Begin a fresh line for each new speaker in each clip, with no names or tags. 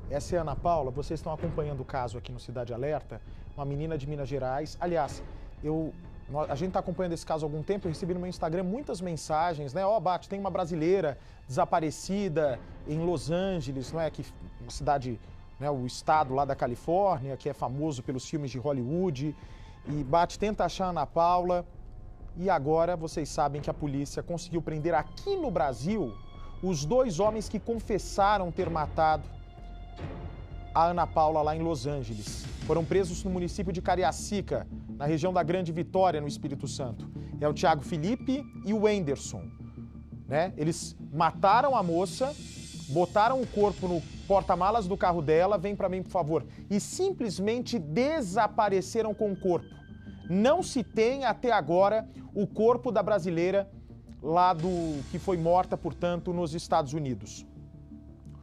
Essa é a Ana Paula, vocês estão acompanhando o caso aqui no Cidade Alerta, uma menina de Minas Gerais. Aliás, a gente está acompanhando esse caso há algum tempo, eu recebi no meu Instagram muitas mensagens, né? Ó, Bate, tem uma brasileira desaparecida em Los Angeles, não é? Que uma cidade, né, o estado lá da Califórnia, que é famoso pelos filmes de Hollywood. E Bate, tenta achar a Ana Paula. E agora vocês sabem que a polícia conseguiu prender aqui no Brasil os 2 homens que confessaram ter matado a Ana Paula lá em Los Angeles. Foram presos no município de Cariacica, na região da Grande Vitória, no Espírito Santo. É o Thiago Felipe e o Wenderson, né? Eles mataram a moça, botaram o corpo no porta-malas do carro dela, vem pra mim, por favor, e simplesmente desapareceram com o corpo. Não se tem até agora o corpo da brasileira lá que foi morta, portanto, nos Estados Unidos.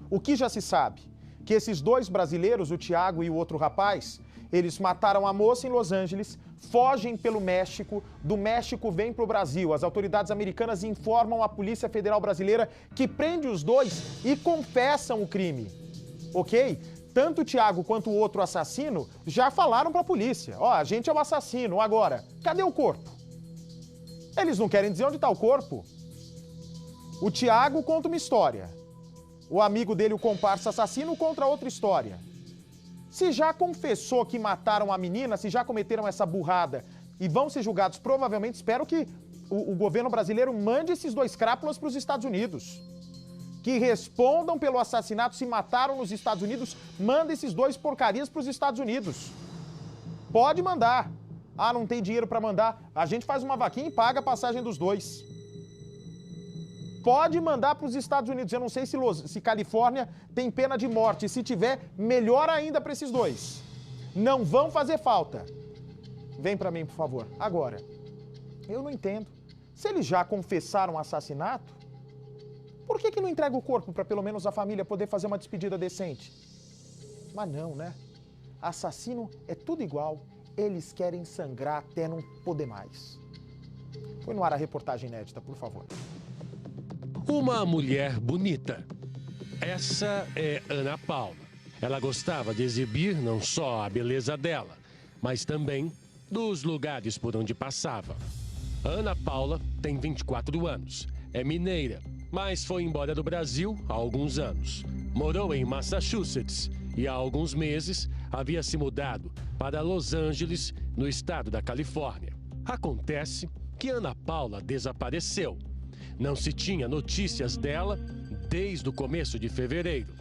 O que já se sabe? Que esses 2 brasileiros, o Thiago e o outro rapaz, eles mataram a moça em Los Angeles, fogem pelo México, do México vêm para o Brasil. As autoridades americanas informam a Polícia Federal Brasileira que prende os 2 e confessam o crime, ok? Tanto o Thiago quanto o outro assassino já falaram para a polícia. Ó, a gente é o assassino, agora, cadê o corpo? Eles não querem dizer onde está o corpo. O Thiago conta uma história. O amigo dele, o comparsa assassino, conta outra história. Se já confessou que mataram a menina, se já cometeram essa burrada e vão ser julgados, provavelmente, espero que o governo brasileiro mande esses 2 crápulas para os Estados Unidos. Que respondam pelo assassinato, se mataram nos Estados Unidos, manda esses 2 porcarias para os Estados Unidos. Pode mandar. Ah, não tem dinheiro para mandar. A gente faz uma vaquinha e paga a passagem dos 2. Pode mandar para os Estados Unidos. Eu não sei se Califórnia tem pena de morte. Se tiver, melhor ainda para esses 2. Não vão fazer falta. Vem para mim, por favor. Agora, eu não entendo. Se eles já confessaram o assassinato, por que não entrega o corpo para pelo menos a família poder fazer uma despedida decente? Mas não, né? Assassino é tudo igual. Eles querem sangrar até não poder mais. Põe no ar a reportagem inédita, por favor.
Uma mulher bonita. Essa é Ana Paula. Ela gostava de exibir não só a beleza dela, mas também dos lugares por onde passava. Ana Paula tem 24 anos, é mineira, mas foi embora do Brasil há alguns anos. Morou em Massachusetts e há alguns meses havia se mudado para Los Angeles, no estado da Califórnia. Acontece que Ana Paula desapareceu. Não se tinha notícias dela desde o começo de fevereiro.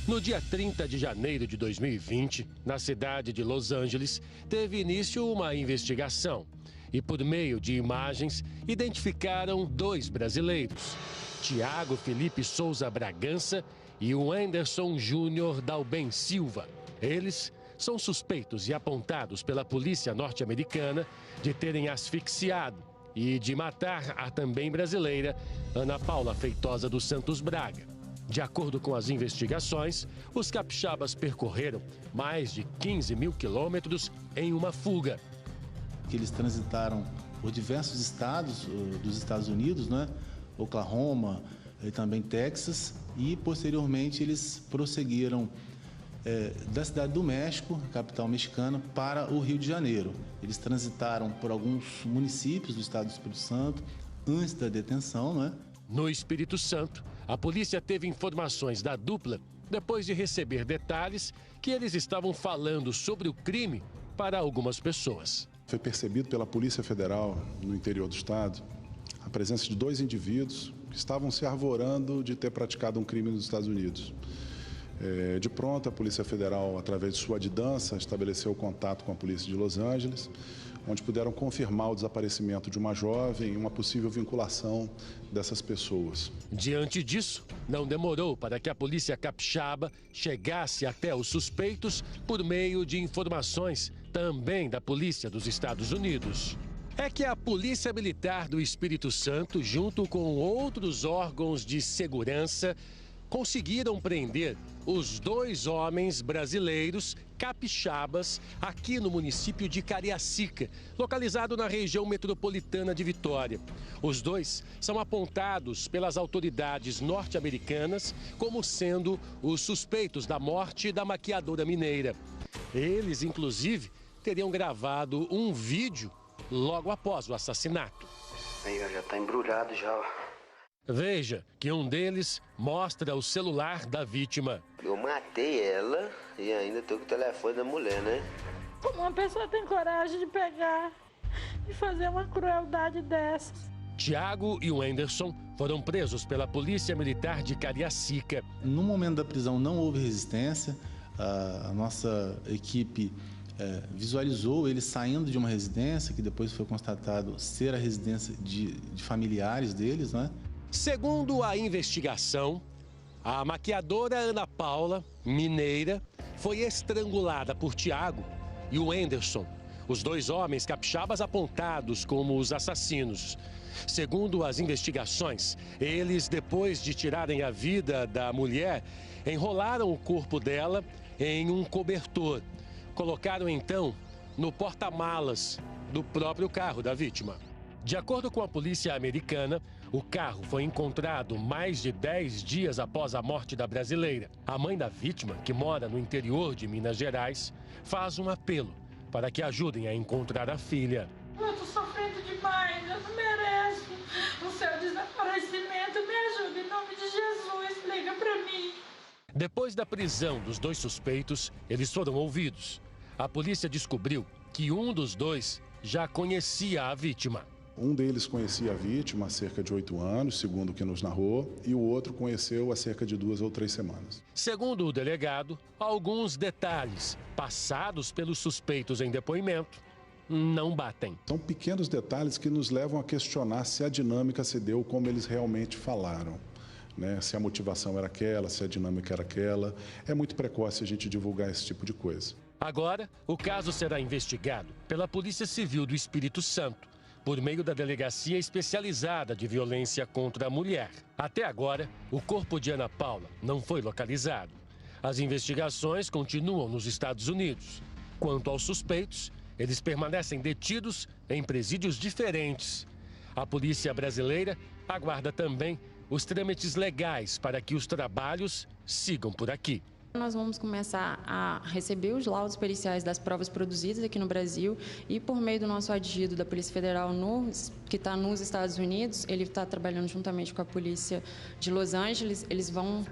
No dia 30 de janeiro de 2020, na cidade de Los Angeles, teve início uma investigação. E por meio de imagens, identificaram 2 brasileiros, Thiago Felipe Souza Bragança e o Wenderson Júnior Dalben Silva. Eles são suspeitos e apontados pela polícia norte-americana de terem asfixiado e de matar a também brasileira Ana Paula Feitosa dos Santos Braga. De acordo com as investigações, os capixabas percorreram mais de 15 mil quilômetros em uma fuga.
Eles transitaram por diversos estados dos Estados Unidos, né? Oklahoma e também Texas, e posteriormente eles prosseguiram da cidade do México, capital mexicana, para o Rio de Janeiro. Eles transitaram por alguns municípios do estado do Espírito Santo antes da detenção, né?
No Espírito Santo, a polícia teve informações da dupla depois de receber detalhes que eles estavam falando sobre o crime para algumas pessoas.
Foi percebido pela Polícia Federal no interior do estado a presença de 2 indivíduos que estavam se arvorando de ter praticado um crime nos Estados Unidos. De pronto, a Polícia Federal, através de sua adidança, estabeleceu contato com a Polícia de Los Angeles, onde puderam confirmar o desaparecimento de uma jovem e uma possível vinculação dessas pessoas.
Diante disso, não demorou para que a polícia capixaba chegasse até os suspeitos por meio de informações também da polícia dos Estados Unidos. É que a Polícia Militar do Espírito Santo, junto com outros órgãos de segurança, conseguiram prender os 2 homens brasileiros capixabas aqui no município de Cariacica, localizado na região metropolitana de Vitória. Os 2 são apontados pelas autoridades norte-americanas como sendo os suspeitos da morte da maquiadora mineira. Eles, inclusive, teriam gravado um vídeo logo após o assassinato.
Aí, ó, já tá embrulhado já, ó.
Veja que um deles mostra o celular da vítima.
Eu matei ela e ainda tô com o telefone da mulher, né?
Como uma pessoa tem coragem de pegar e fazer uma crueldade dessas?
Tiago e o Anderson foram presos pela Polícia Militar de Cariacica.
No momento da prisão não houve resistência, a nossa equipe visualizou eles saindo de uma residência, que depois foi constatado ser a residência de familiares deles, né?
Segundo a investigação, a maquiadora Ana Paula, mineira, foi estrangulada por Tiago e o Anderson, os 2 homens capixabas apontados como os assassinos. Segundo as investigações, eles, depois de tirarem a vida da mulher, enrolaram o corpo dela em um cobertor. Colocaram então no porta-malas do próprio carro da vítima. De acordo com a polícia americana, o carro foi encontrado mais de 10 dias após a morte da brasileira. A mãe da vítima, que mora no interior de Minas Gerais, faz um apelo para que ajudem a encontrar a filha.
Eu tô sofrendo demais, eu não mereço o seu desaparecimento. Me ajuda, em nome de Jesus, liga pra mim.
Depois da prisão dos 2 suspeitos, eles foram ouvidos. A polícia descobriu que um dos 2 já conhecia a vítima.
Um deles conhecia a vítima há cerca de 8 anos, segundo o que nos narrou, e o outro conheceu há cerca de 2 ou 3 semanas.
Segundo o delegado, alguns detalhes passados pelos suspeitos em depoimento não batem.
São pequenos detalhes que nos levam a questionar se a dinâmica se deu como eles realmente falaram, né? Se a motivação era aquela, se a dinâmica era aquela. É muito precoce a gente divulgar esse tipo de coisa.
Agora, o caso será investigado pela Polícia Civil do Espírito Santo, por meio da Delegacia Especializada de Violência contra a Mulher. Até agora, o corpo de Ana Paula não foi localizado. As investigações continuam nos Estados Unidos. Quanto aos suspeitos, eles permanecem detidos em presídios diferentes. A polícia brasileira aguarda também os trâmites legais para que os trabalhos sigam por aqui.
Nós vamos começar a receber os laudos periciais das provas produzidas aqui no Brasil e, por meio do nosso adido da Polícia Federal, que está nos Estados Unidos, ele está trabalhando juntamente com a Polícia de Los Angeles, eles vão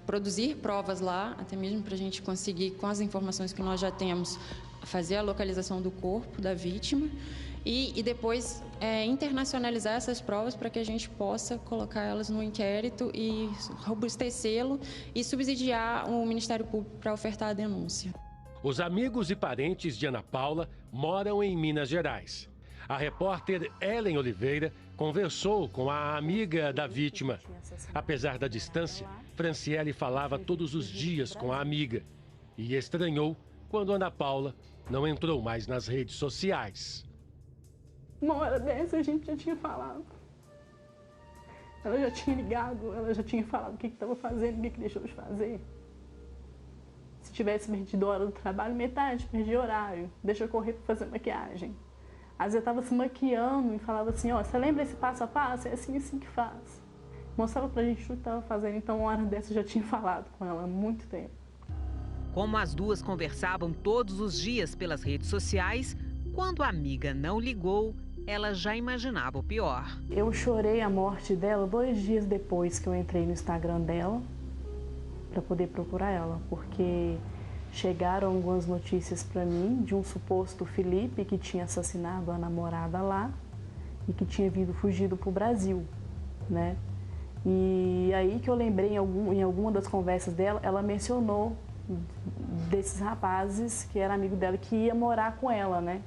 produzir provas lá, até mesmo para a gente conseguir, com as informações que nós já temos, fazer a localização do corpo da vítima e depois internacionalizar essas provas para que a gente possa colocar elas no inquérito e robustecê-lo e subsidiar o Ministério Público para ofertar a denúncia.
Os amigos e parentes de Ana Paula moram em Minas Gerais. A repórter Ellen Oliveira conversou com a amiga da vítima. Apesar da distância, Franciele falava todos os dias com a amiga e estranhou quando Ana Paula não entrou mais nas redes sociais.
Uma hora dessa a gente já tinha falado. Ela já tinha ligado, ela já tinha falado o que estava fazendo, o que deixou de fazer. Se tivesse perdido a hora do trabalho, metade, perdi horário, deixa eu correr para fazer maquiagem. Às vezes eu estava se maquiando e falava assim, ó, você lembra esse passo a passo? É assim que faz. Mostrava pra gente tudo que estava fazendo, então uma hora dessa eu já tinha falado com ela há muito tempo.
Como as duas conversavam todos os dias pelas redes sociais, quando a amiga não ligou, ela já imaginava o pior.
Eu chorei a morte dela 2 dias depois que eu entrei no Instagram dela para poder procurar ela, porque chegaram algumas notícias para mim de um suposto Felipe que tinha assassinado a namorada lá e que tinha vindo fugido para o Brasil, né? E aí que eu lembrei em alguma das conversas dela, ela mencionou desses rapazes que era amigo dela que ia morar com ela, né?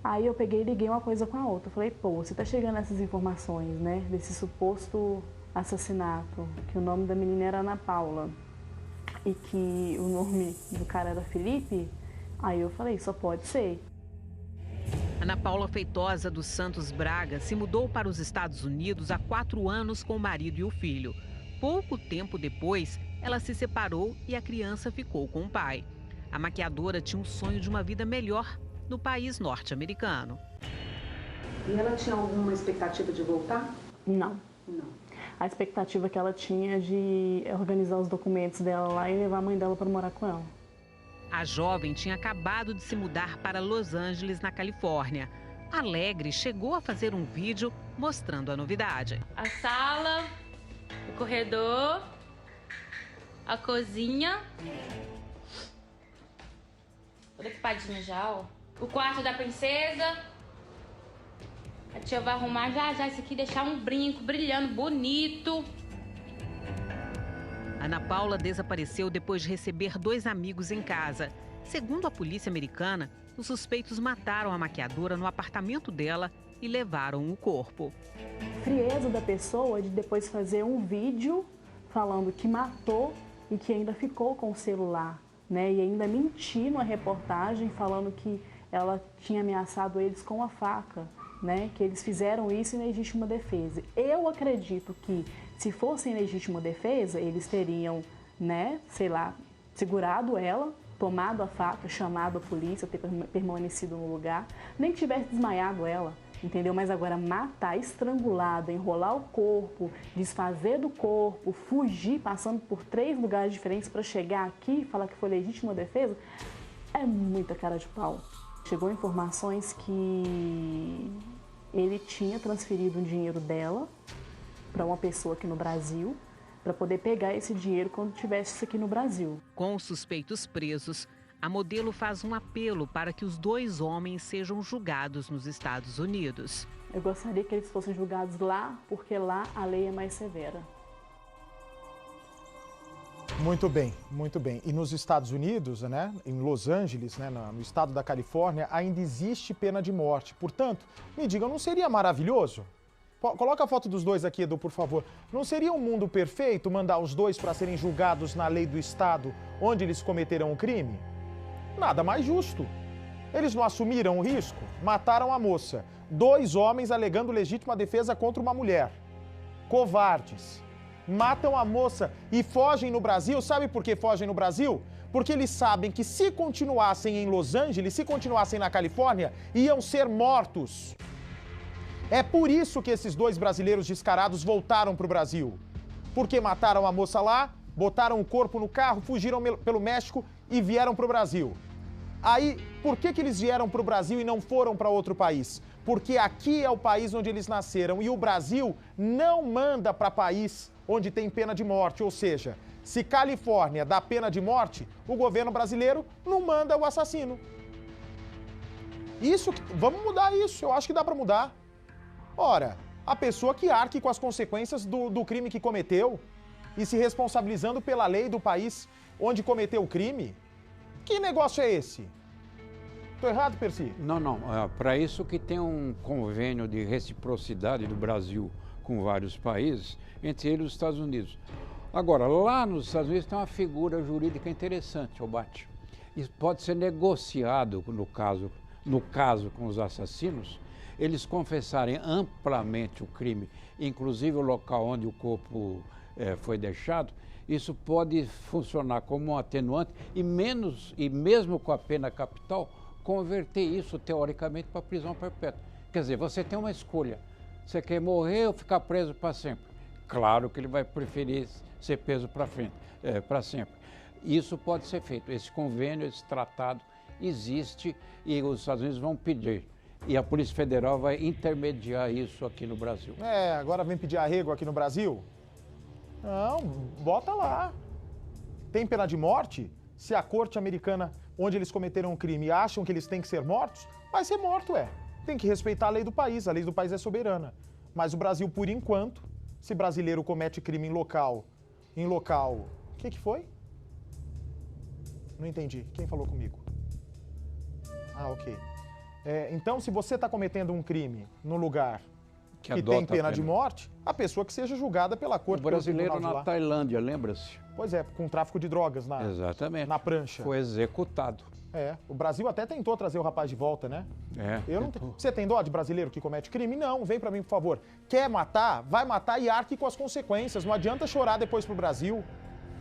Aí eu peguei e liguei uma coisa com a outra. Eu falei, pô, você tá chegando a essas informações, né? Desse suposto assassinato, que o nome da menina era Ana Paula e que o nome do cara era Felipe. Aí eu falei, só pode ser.
Ana Paula Feitosa dos Santos Braga se mudou para os Estados Unidos há 4 anos com o marido e o filho. Pouco tempo depois, ela se separou e a criança ficou com o pai. A maquiadora tinha um sonho de uma vida melhor no país norte-americano.
E ela tinha alguma expectativa de voltar? Não. A expectativa que ela tinha é de organizar os documentos dela lá e levar a mãe dela para morar com ela.
A jovem tinha acabado de se mudar para Los Angeles, na Califórnia. Alegre, chegou a fazer um vídeo mostrando a novidade.
A sala, o corredor, a cozinha. Toda equipadinha já, ó. O quarto da princesa. A tia vai arrumar já isso aqui, deixar um brinco brilhando, bonito.
Ana Paula desapareceu depois de receber 2 amigos em casa. Segundo a polícia americana, os suspeitos mataram a maquiadora no apartamento dela e levaram o corpo.
Frieza da pessoa de depois fazer um vídeo falando que matou e que ainda ficou com o celular, né? E ainda mentir numa reportagem falando que ela tinha ameaçado eles com a faca, né? Que eles fizeram isso em legítima defesa. Eu acredito que se fosse em legítima defesa, eles teriam, né, sei lá, segurado ela, tomado a faca, chamado a polícia, ter permanecido no lugar, nem que tivesse desmaiado ela, entendeu? Mas agora matar, estrangulada, enrolar o corpo, desfazer do corpo, fugir, passando por 3 lugares diferentes para chegar aqui e falar que foi legítima defesa, é muita cara de pau. Chegou informações que ele tinha transferido o dinheiro dela para uma pessoa aqui no Brasil, para poder pegar esse dinheiro quando tivesse isso aqui no Brasil.
Com os suspeitos presos, a modelo faz um apelo para que os 2 homens sejam julgados nos Estados Unidos.
Eu gostaria que eles fossem julgados lá, porque lá a lei é mais severa.
Muito bem, muito bem. E nos Estados Unidos, né, em Los Angeles, né, no estado da Califórnia, ainda existe pena de morte. Portanto, me digam, não seria maravilhoso? Coloca a foto dos 2 aqui, Edu, por favor. Não seria um mundo perfeito mandar os 2 para serem julgados na lei do estado onde eles cometeram o crime? Nada mais justo. Eles não assumiram o risco? Mataram a moça. 2 homens alegando legítima defesa contra uma mulher. Covardes. Matam a moça e fogem no Brasil. Sabe por que fogem no Brasil? Porque eles sabem que se continuassem em Los Angeles, se continuassem na Califórnia, iam ser mortos. É por isso que esses 2 brasileiros descarados voltaram para o Brasil. Porque mataram a moça lá, botaram o corpo no carro, fugiram pelo México e vieram para o Brasil. Aí, por que eles vieram para o Brasil e não foram para outro país? Porque aqui é o país onde eles nasceram e o Brasil não manda para país onde tem pena de morte. Ou seja, se Califórnia dá pena de morte, o governo brasileiro não manda o assassino. Vamos mudar isso, eu acho que dá para mudar. Ora, a pessoa que arque com as consequências do crime que cometeu e se responsabilizando pela lei do país onde cometeu o crime, que negócio é esse? Tô errado, Percy?
Não. Para isso que tem um convênio de reciprocidade do Brasil com vários países, entre eles os Estados Unidos. Agora, lá nos Estados Unidos tem uma figura jurídica interessante, Obate. Isso pode ser negociado no caso com os assassinos, eles confessarem amplamente o crime, inclusive o local onde o corpo foi deixado. Isso pode funcionar como um atenuante e mesmo com a pena capital, converter isso teoricamente para prisão perpétua. Quer dizer, você tem uma escolha. Você quer morrer ou ficar preso para sempre? Claro que ele vai preferir ser preso para sempre. Isso pode ser feito. Esse convênio, esse tratado existe e os Estados Unidos vão pedir. E a Polícia Federal vai intermediar isso aqui no Brasil.
Agora vem pedir arrego aqui no Brasil? Não, bota lá. Tem pena de morte? Se a corte americana, onde eles cometeram um crime, acham que eles têm que ser mortos, vai ser morto, Tem que respeitar a lei do país é soberana. Mas o Brasil, por enquanto, se brasileiro comete crime em local... O que foi? Não entendi. Quem falou comigo? Ok. Então, se você está cometendo um crime no lugar que tem pena de morte, a pessoa que seja julgada pela corte...
O brasileiro na Tailândia, lembra-se?
Pois é, com tráfico de drogas
Exatamente.
Na prancha.
Foi executado.
O Brasil até tentou trazer o rapaz de volta, né? Você tem dó de brasileiro que comete crime? Não, vem pra mim, por favor. Quer matar? Vai matar e arque com as consequências. Não adianta chorar depois pro Brasil.